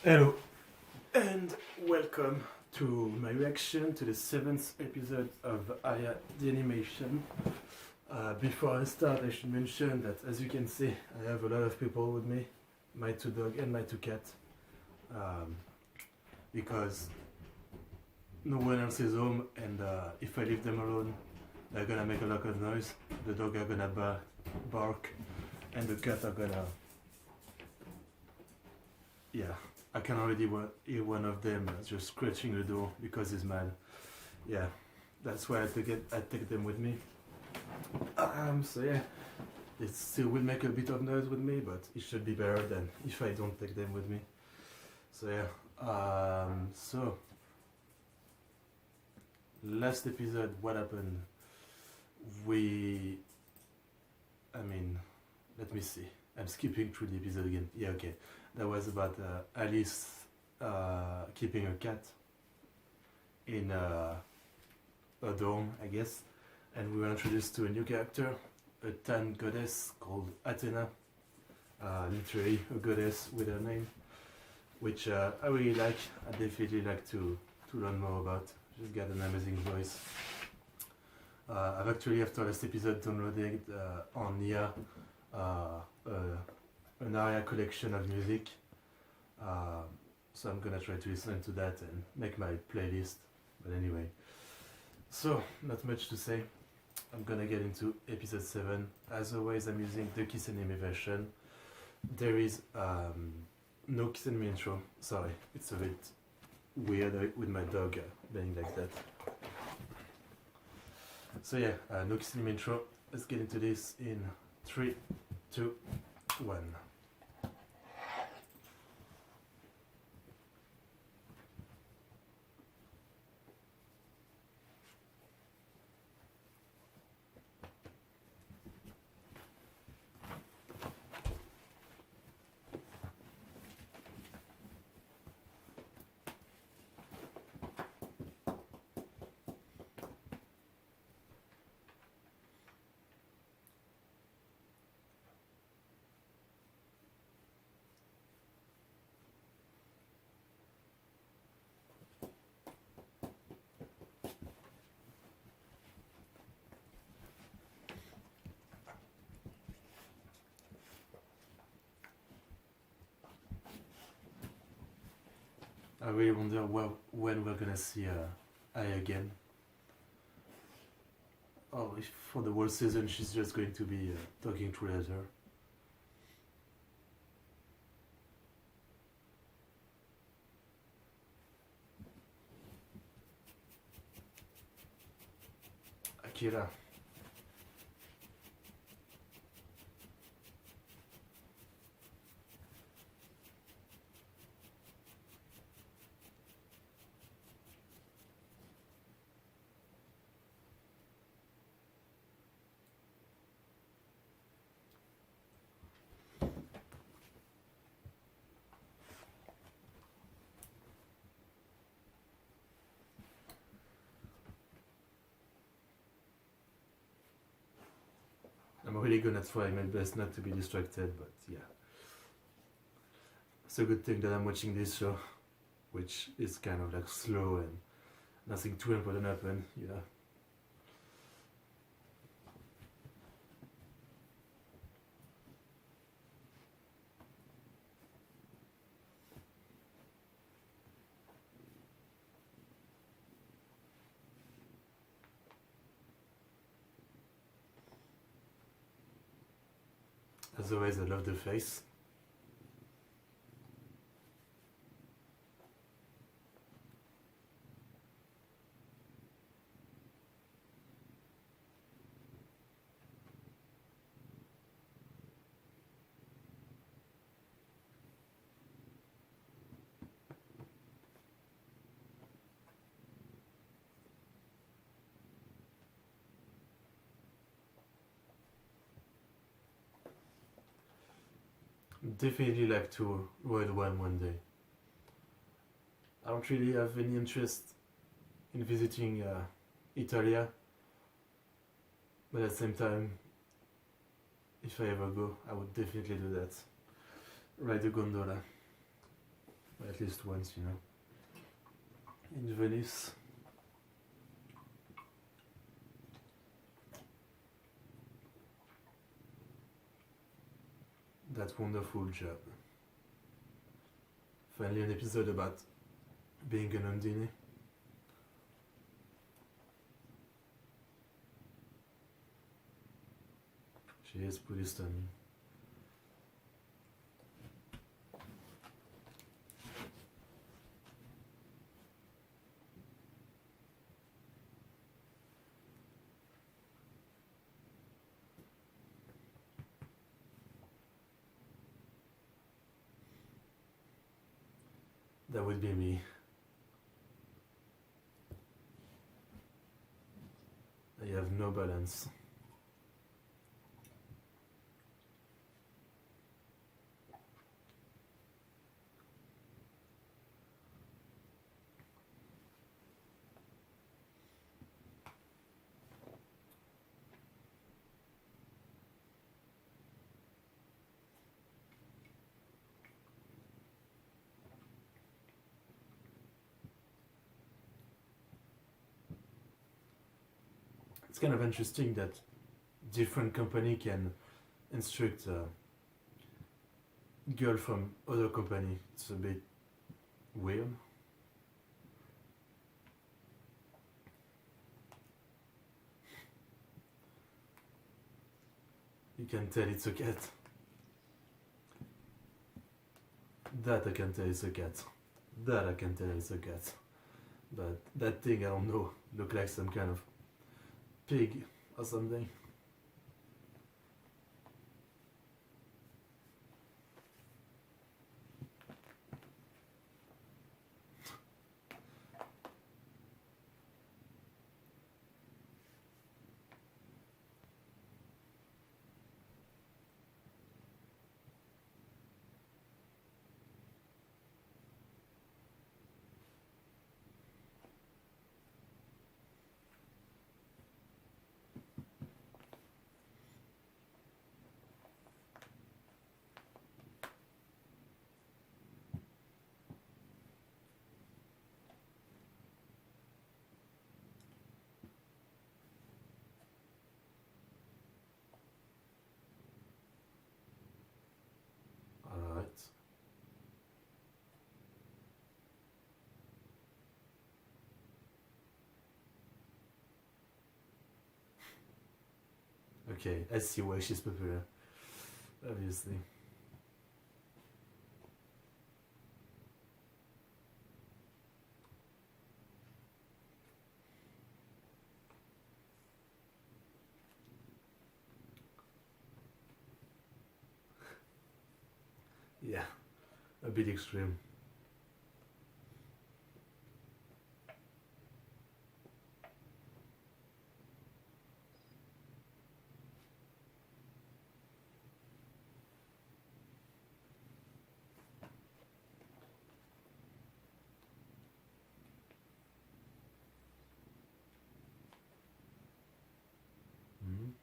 Hello and welcome to my reaction to the 7th episode of Aya the Animation. Before I start, I should mention that, as you can see, I have a lot of people with me, my two dogs and my two cats, because no one else is home, and if I leave them alone, they're gonna make a lot of noise. The dog are gonna bark, and the cat are gonna, yeah. I can already hear one of them just scratching the door because he's mad. Yeah, that's why I take them with me. So yeah, it still will make a bit of noise with me, but it should be better than if I don't take them with me. So yeah, so last episode, what happened? Let me see. I'm skipping through the episode again. Yeah, okay. That was about Alice keeping a cat in a dome, I guess. And we were introduced to a new character, a Tan goddess called Athena. Literally a goddess with her name, which I really like. I definitely like to learn more about. She's got an amazing voice. I've actually, after last episode, downloaded on Nia an Aria collection of music, so I'm gonna try to listen to that and make my playlist. But anyway, so not much to say. I'm gonna get into episode 7. As always, I'm using the Kiss Anime version. There is no Kiss Anime intro. Sorry, it's a bit weird with my dog being like that. So yeah, no Kiss Anime intro. Let's get into this in 3, 2, 1. I really wonder when we're gonna see Ai again. Or if for the whole season she's just going to be talking through letter. Akira. I'm really gonna try my best not to be distracted, but yeah. It's a good thing that I'm watching this show, which is kind of like slow and nothing too important happened, you know. As always, I love the face. Definitely like to ride one day. I don't really have any interest in visiting Italia, but at the same time, if I ever go, I would definitely do that. Ride a gondola. at least once, you know, in Venice. That wonderful job. Finally, an episode about being an Undine. She is pretty stunning. That would be me. I have no balance. It's kind of interesting that different company can instruct a girl from other company. It's a bit weird. You can tell it's a cat. That I can tell it's a cat. That I can tell it's a cat. But that thing, I don't know, look like some kind of pig or something. Alright. Okay, I see why she's popular. Obviously. Yeah, a bit extreme. Mhm.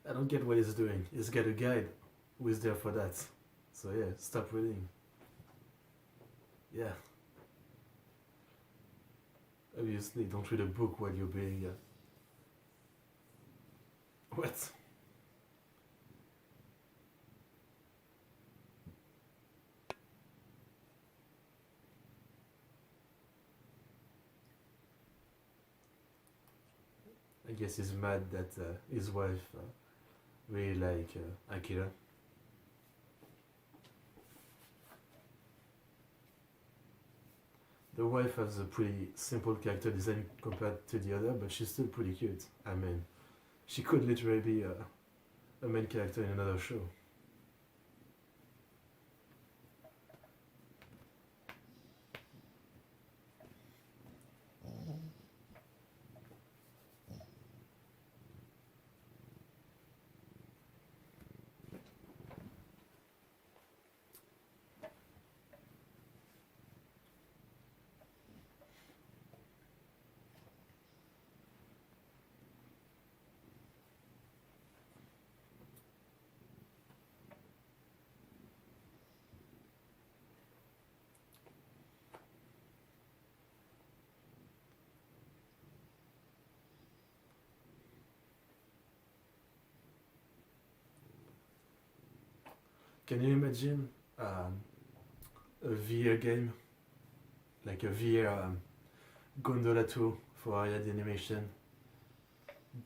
I don't get what he's doing. He's got a guide who is there for that. So yeah, stop reading. Yeah. Obviously, don't read a book while you're being. What? I guess he's mad that his wife really like Akira. The wife has a pretty simple character design compared to the other, but she's still pretty cute. I mean, she could literally be a main character in another show. Can you imagine um, a VR game, like a VR gondola tour for Ariad animation?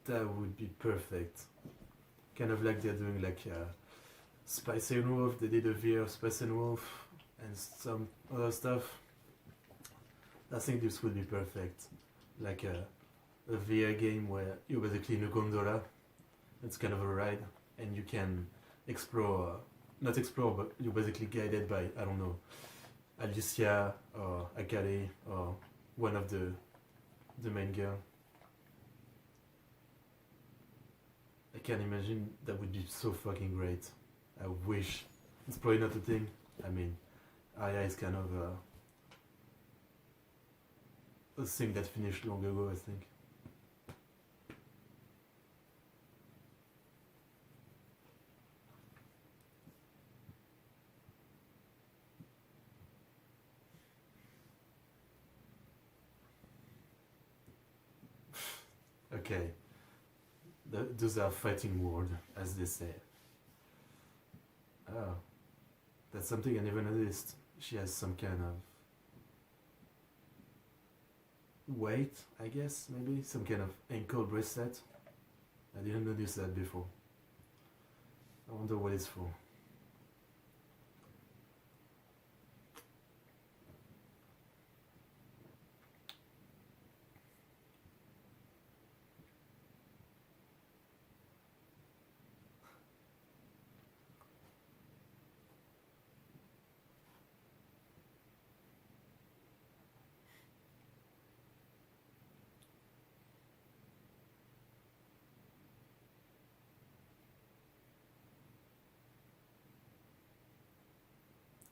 That would be perfect. Kind of like they're doing like Spice and Wolf. They did a VR Spice and Wolf and some other stuff. I think this would be perfect. Like a VR game where you're basically in a gondola. It's kind of a ride, and you can explore, not explore, but you're basically guided by, I don't know, Alicia or Akari or one of the main girl. I can imagine that would be so fucking great. I wish. It's probably not a thing. I mean, Aya is kind of a thing that finished long ago, I think. Okay, those are fighting words, as they say. Oh, that's something I never noticed. She has some kind of weight, I guess, maybe? Some kind of ankle bracelet. I didn't notice that before. I wonder what it's for.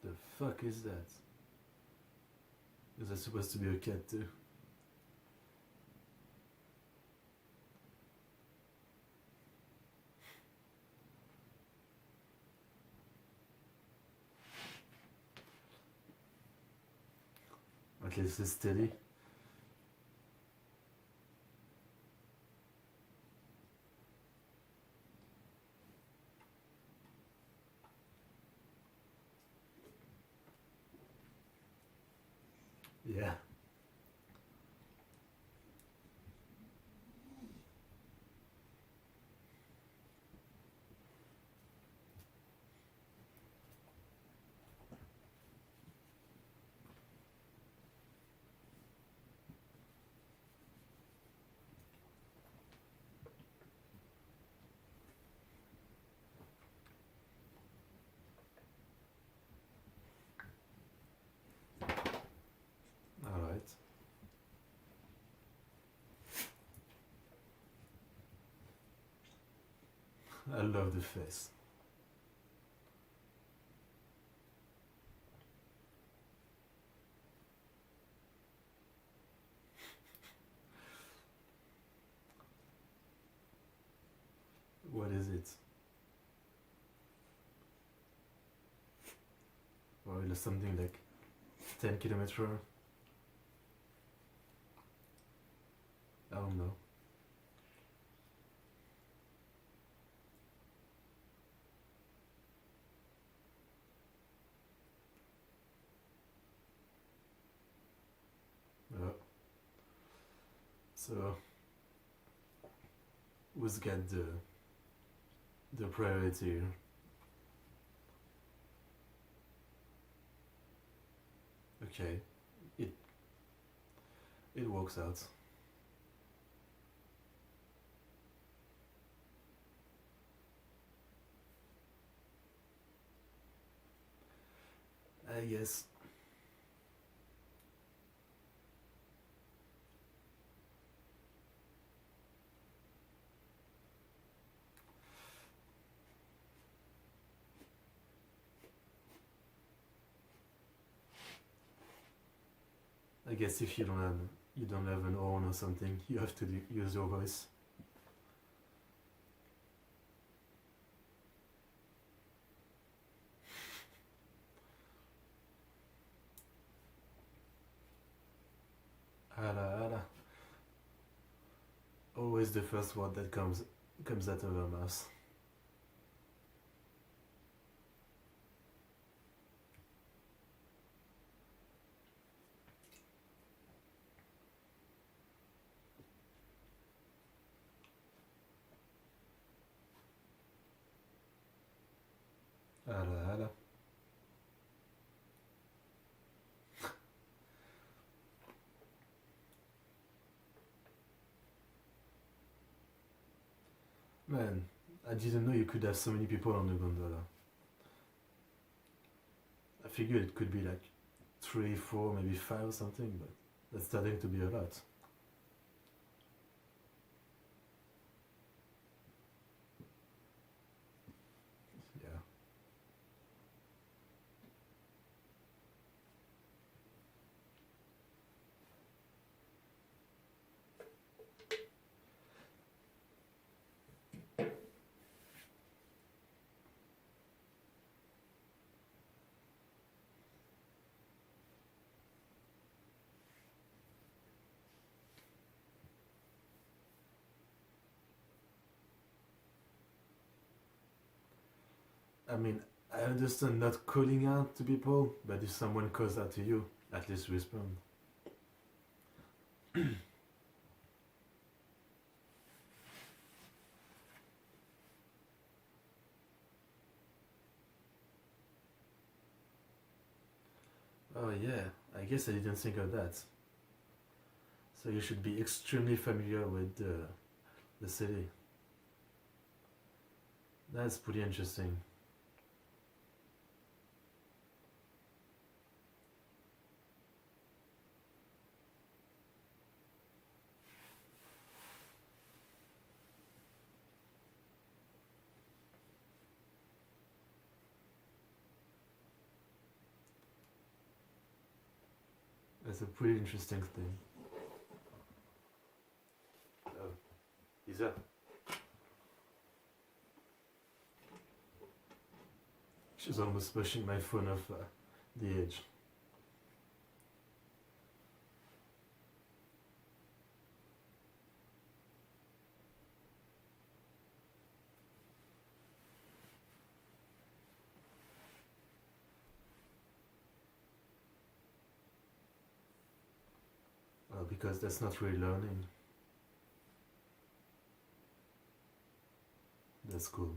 The fuck is that? Is that supposed to be a cat too? At least it's steady. Yeah. Alright. I love the face. What is it? Or is it something like 10 kilometer? I don't know. So, who's got the priority here? Okay, it it works out. I guess. I guess if you don't have an horn or something, you have to use your voice. Ala ala. Always the first word that comes out of her mouth. Hala hala. Man, I didn't know you could have so many people on the gondola. I figured it could be like 3, 4, maybe 5 or something, but that's starting to be a lot. Yeah. I mean, I understand not calling out to people, but if someone calls out to you, at least respond. Oh yeah, I guess I didn't think of that. So you should be extremely familiar with the city. That's pretty interesting. That's a pretty interesting thing. Oh, Isa. She's almost pushing my phone off the edge. Well, because that's not really learning. That's cool.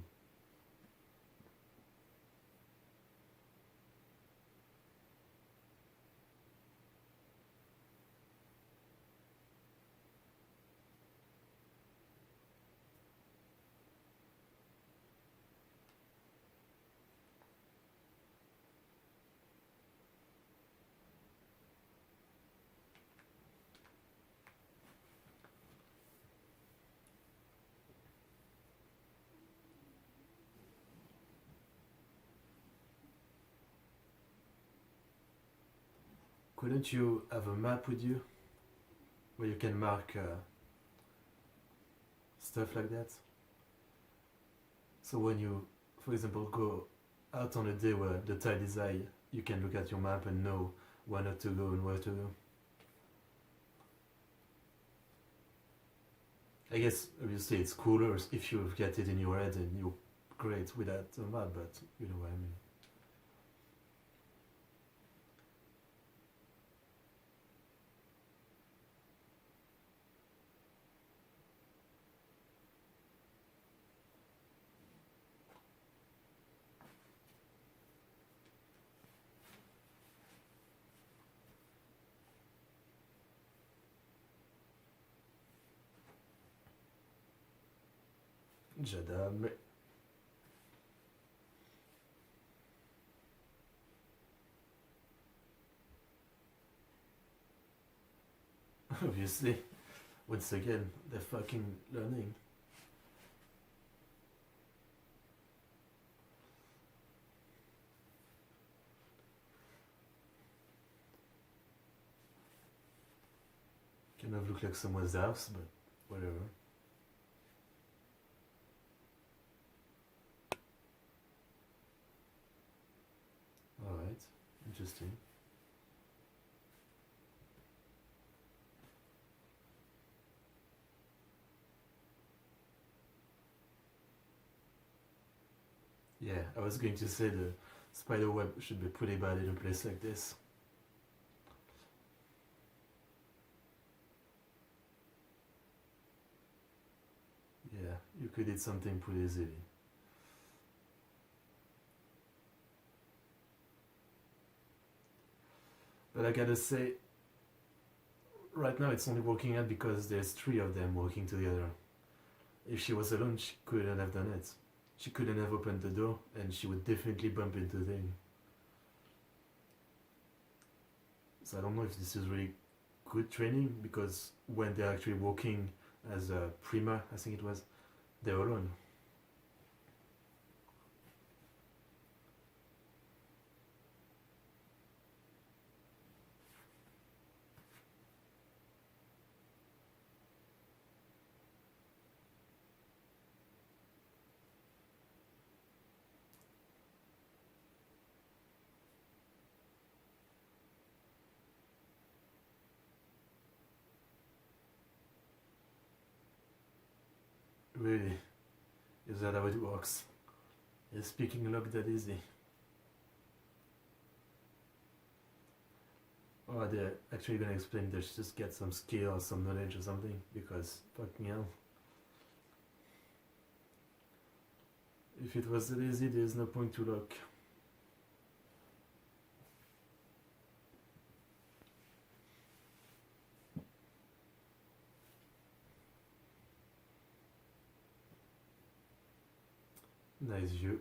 Couldn't you have a map with you where you can mark stuff like that? So when you, for example, go out on a day where the tide is high, you can look at your map and know where not to go and where to go. I guess obviously it's cooler if you get it in your head and you're great without a map, but you know what I mean. Jada, obviously, once again, they're fucking learning. Kind of look like someone's house, but whatever. Alright, interesting. Yeah, I was going to say the spider web should be pretty bad in a place like this. Yeah, you could eat something pretty easily. But I gotta say, right now it's only working out because there's three of them working together. If she was alone, she couldn't have done it. She couldn't have opened the door, and she would definitely bump into them. So I don't know if this is really good training, because when they're actually working as a prima, I think it was, they're alone. Really? Is that how it works? Is speaking luck that easy? Or are they actually gonna explain that she just get some skill or some knowledge or something? Because fucking hell. If it was that easy, there's no point to look. Nice view.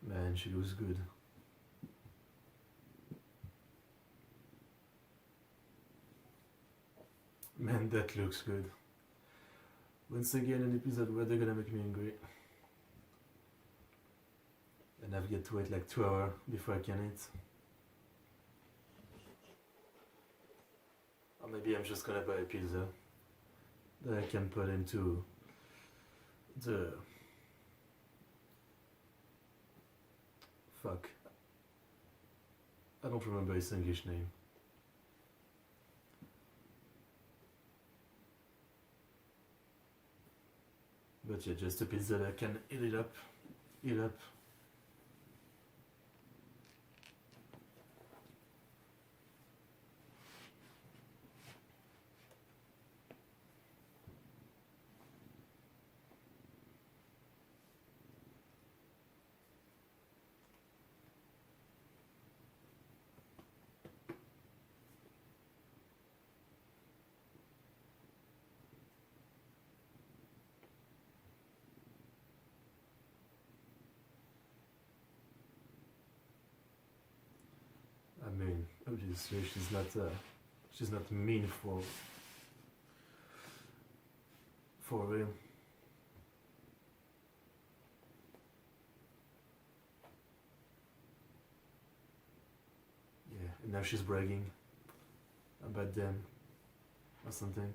Man, she looks good. Man, that looks good. Once again, an episode where they're gonna make me angry. And I've got to wait like 2 hours before I can eat. Or maybe I'm just gonna buy a pizza that I can put into the... Fuck. I don't remember his English name. But yeah, just a pizza that I can eat up. I mean, obviously she's not mean for real. Yeah, and now she's bragging about them or something.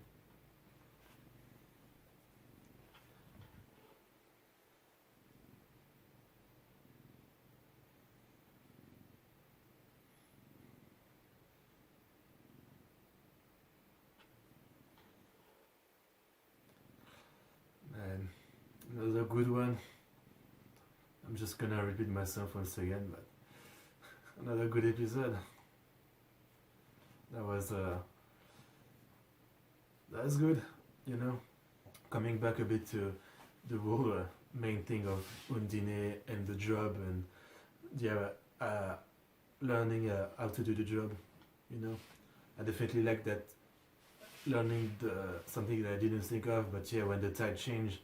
Man, another good one. I'm just gonna repeat myself once again, but another good episode. That was good, you know. Coming back a bit to the whole main thing of Undine and the job, and yeah, learning how to do the job, you know. I definitely like that, learning something that I didn't think of, but yeah, when the tide changed,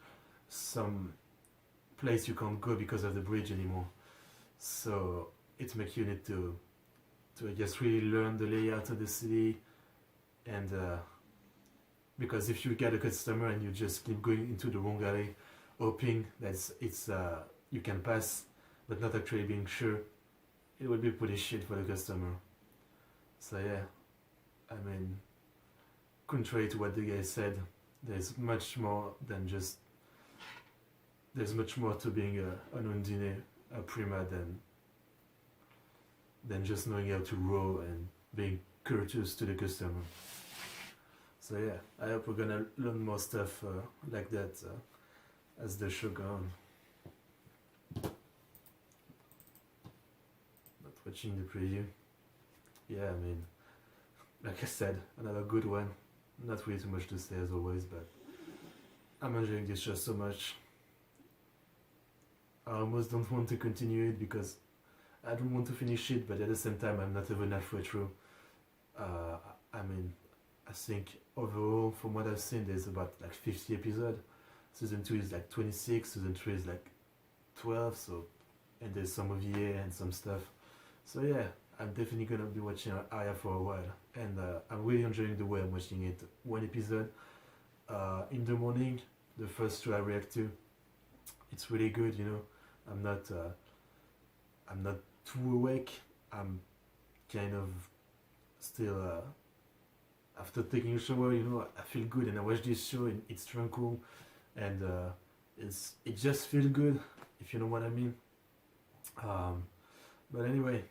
some place you can't go because of the bridge anymore. So it makes you need to I guess really learn the layout of the city, and because if you get a customer and you just keep going into the wrong alley, hoping that you can pass, but not actually being sure it would be pretty shit for the customer. So yeah, I mean, contrary to what the guy said, there's much more than just. There's much more to being an Undine, a Prima than just knowing how to row and being courteous to the customer. So yeah, I hope we're gonna learn more stuff like that as the show goes on. But watching the preview, yeah, I mean, like I said, another good one. Not really too much to say as always, but I'm enjoying this show so much. I almost don't want to continue it because I don't want to finish it, but at the same time, I'm not even halfway through. I mean, I think overall, from what I've seen, there's about like 50 episodes. Season 2 is like 26, season 3 is like 12, so, and there's some OVA and some stuff. So yeah, I'm definitely gonna be watching Aya for a while, and I'm really enjoying the way I'm watching it. One episode in the morning, the first two I react to. It's really good, you know. I'm not too awake. I'm kind of still after taking a shower, you know. I feel good, and I watch this show, and it's tranquil, and it just feels good, if you know what I mean. But anyway,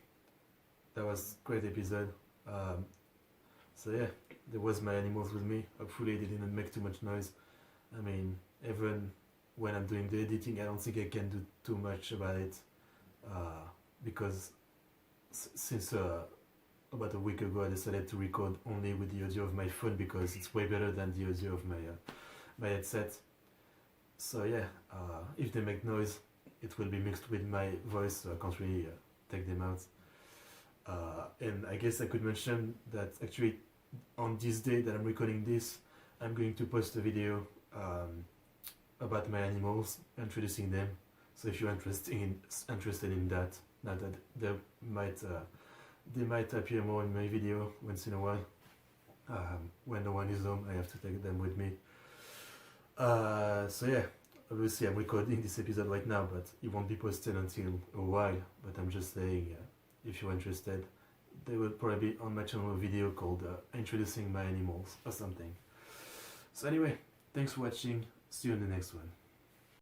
that was a great episode. So yeah, there was my animals with me. Hopefully they didn't make too much noise. I mean, even when I'm doing the editing, I don't think I can do too much about it because since about a week ago I decided to record only with the audio of my phone because it's way better than the audio of my headset. So yeah, if they make noise, it will be mixed with my voice, so I can't really take them out. And I guess I could mention that actually on this day that I'm recording this, I'm going to post a video about my animals, introducing them. So if you're interested in that, now that they might appear more in my video once in a while. When no one is home, I have to take them with me. So yeah, obviously I'm recording this episode right now, but it won't be posted until a while. But I'm just saying, if you're interested, there will probably be on my channel a video called introducing my animals or something. So anyway, thanks for watching. See you in the next one.